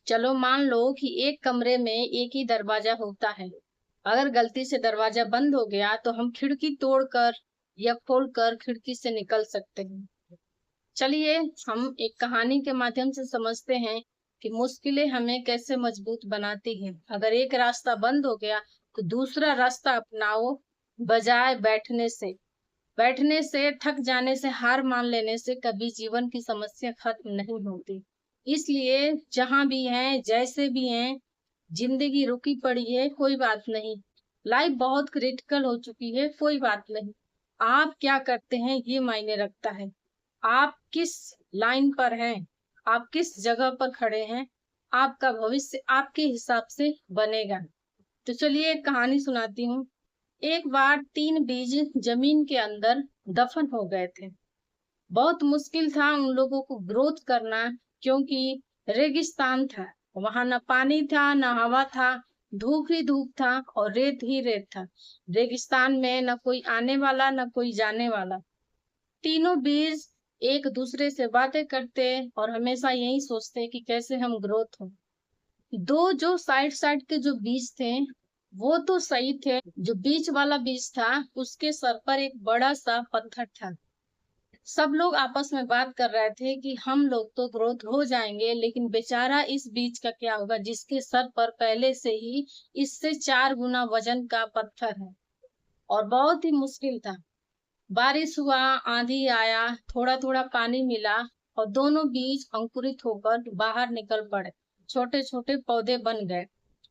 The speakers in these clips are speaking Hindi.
चलो मान लो कि एक कमरे में एक ही दरवाजा होता है। अगर गलती से दरवाजा बंद हो गया तो हम खिड़की तोड़कर या खोलकर खिड़की से निकल सकते हैं। चलिए हम एक कहानी के माध्यम से समझते हैं कि मुश्किलें हमें कैसे मजबूत बनाती हैं। अगर एक रास्ता बंद हो गया तो दूसरा रास्ता अपनाओ, बजाय बैठने से, थक जाने से, हार मान लेने से कभी जीवन की समस्या खत्म नहीं होती। इसलिए जहां भी हैं, जैसे भी हैं, जिंदगी रुकी पड़ी है, कोई बात नहीं। लाइफ बहुत क्रिटिकल हो चुकी है, कोई बात नहीं। आप क्या करते हैं ये मायने रखता है। आप किस लाइन पर हैं, आप किस जगह पर खड़े हैं, आपका भविष्य आपके हिसाब से बनेगा। तो चलिए एक कहानी सुनाती हूँ। एक बार 3 बीज जमीन के अंदर दफन हो गए थे। बहुत मुश्किल था उन लोगों को ग्रोथ करना, क्योंकि रेगिस्तान था। वहां न पानी था, न हवा था, धूप ही धूप था और रेत ही रेत था। रेगिस्तान में न कोई आने वाला, न कोई जाने वाला। तीनों बीज एक दूसरे से बातें करते और हमेशा यही सोचते कि कैसे हम ग्रोथ हो। दो जो साइड साइड के जो बीज थे वो तो सही थे। जो बीच वाला बीज था उसके सर पर एक बड़ा सा पत्थर था। सब लोग आपस में बात कर रहे थे कि हम लोग तो ग्रोथ हो जाएंगे, लेकिन बेचारा इस बीज का क्या होगा जिसके सर पर पहले से ही इससे 4 गुना वजन का पत्थर है। और बहुत ही मुश्किल था। बारिश हुआ, आंधी आया, थोड़ा थोड़ा पानी मिला और दोनों बीज अंकुरित होकर बाहर निकल पड़े। छोटे छोटे पौधे बन गए।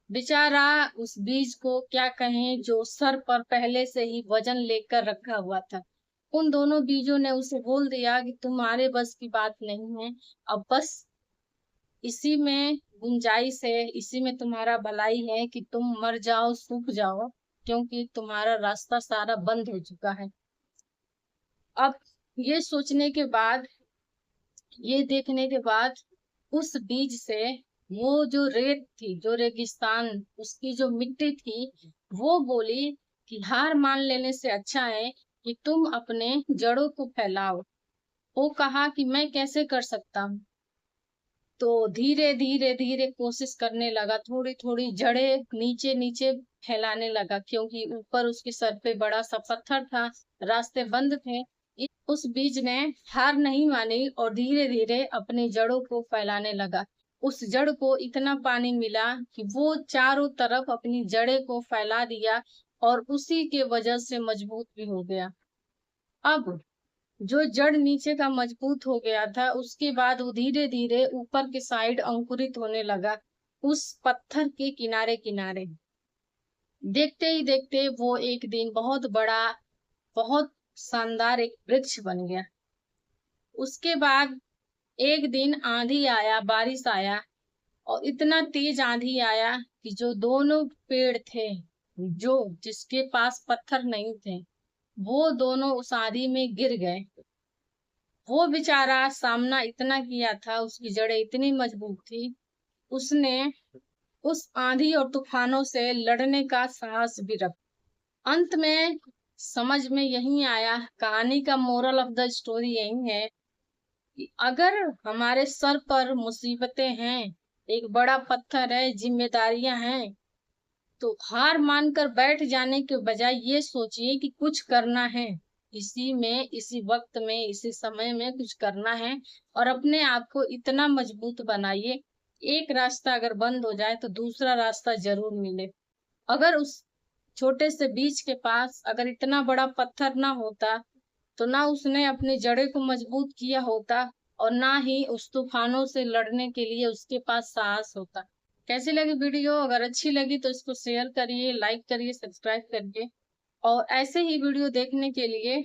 बेचारा उस बीज को क्या कहें जो सर पर पहले से ही वजन लेकर रखा हुआ था। उन दोनों बीजों ने उसे बोल दिया कि तुम्हारे बस की बात नहीं है। अब बस इसी में गुंजाइश है, इसी में तुम्हारा भलाई है कि तुम मर जाओ, सूख जाओ, क्योंकि तुम्हारा रास्ता सारा बंद हो चुका है। अब ये सोचने के बाद, ये देखने के बाद उस बीज से वो जो रेत थी, जो रेगिस्तान, उसकी जो मिट्टी थी, वो बोली कि हार मान लेने से अच्छा है कि तुम अपने जड़ों को फैलाओ। वो कहा कि मैं कैसे कर सकता हूँ। तो धीरे धीरे धीरे कोशिश करने लगा, थोड़ी थोड़ी जड़ें नीचे नीचे फैलाने लगा, क्योंकि ऊपर उसके सर पे बड़ा सा पत्थर था, रास्ते बंद थे। उस बीज ने हार नहीं मानी और धीरे धीरे अपनी जड़ों को फैलाने लगा। उस जड़ को इतना पानी मिला कि वो चारों तरफ अपनी जड़ें को फैला दिया और उसी के वजह से मजबूत भी हो गया। अब जो जड़ नीचे का मजबूत हो गया था, उसके बाद वो धीरे धीरे ऊपर के साइड अंकुरित होने लगा, उस पत्थर के किनारे किनारे। देखते ही देखते वो एक दिन बहुत बड़ा, बहुत शानदार एक वृक्ष बन गया। उसके बाद एक दिन आंधी आया, बारिश आया और इतना तेज आंधी आया कि जो दोनों पेड़ थे, जो जिसके पास पत्थर नहीं थे, वो दोनों उस आंधी में गिर गए। वो बेचारा सामना इतना किया था, उसकी जड़ें इतनी मजबूत थी, उसने उस आंधी और तूफानों से लड़ने का साहस भी रखा। अंत में समझ में यही आया, कहानी का मोरल ऑफ द स्टोरी यही है कि अगर हमारे सर पर मुसीबतें हैं, एक बड़ा पत्थर है, जिम्मेदारियां हैं, तो हार मानकर बैठ जाने के बजाय ये सोचिए कि कुछ करना है। इसी में, इसी वक्त में, इसी समय में कुछ करना है और अपने आप को इतना मजबूत बनाइए। एक रास्ता अगर बंद हो जाए तो दूसरा रास्ता जरूर मिले। अगर उस छोटे से बीज के पास अगर इतना बड़ा पत्थर ना होता तो ना उसने अपनी जड़ें को मजबूत किया होता और ना ही उस तूफानों से लड़ने के लिए उसके पास साहस होता। कैसी लगी वीडियो? अगर अच्छी लगी तो इसको शेयर करिए, लाइक करिए, सब्सक्राइब करिए और ऐसे ही वीडियो देखने के लिए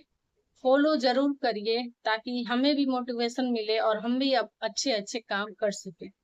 फॉलो जरूर करिए, ताकि हमें भी मोटिवेशन मिले और हम भी अब अच्छे अच्छे काम कर सके।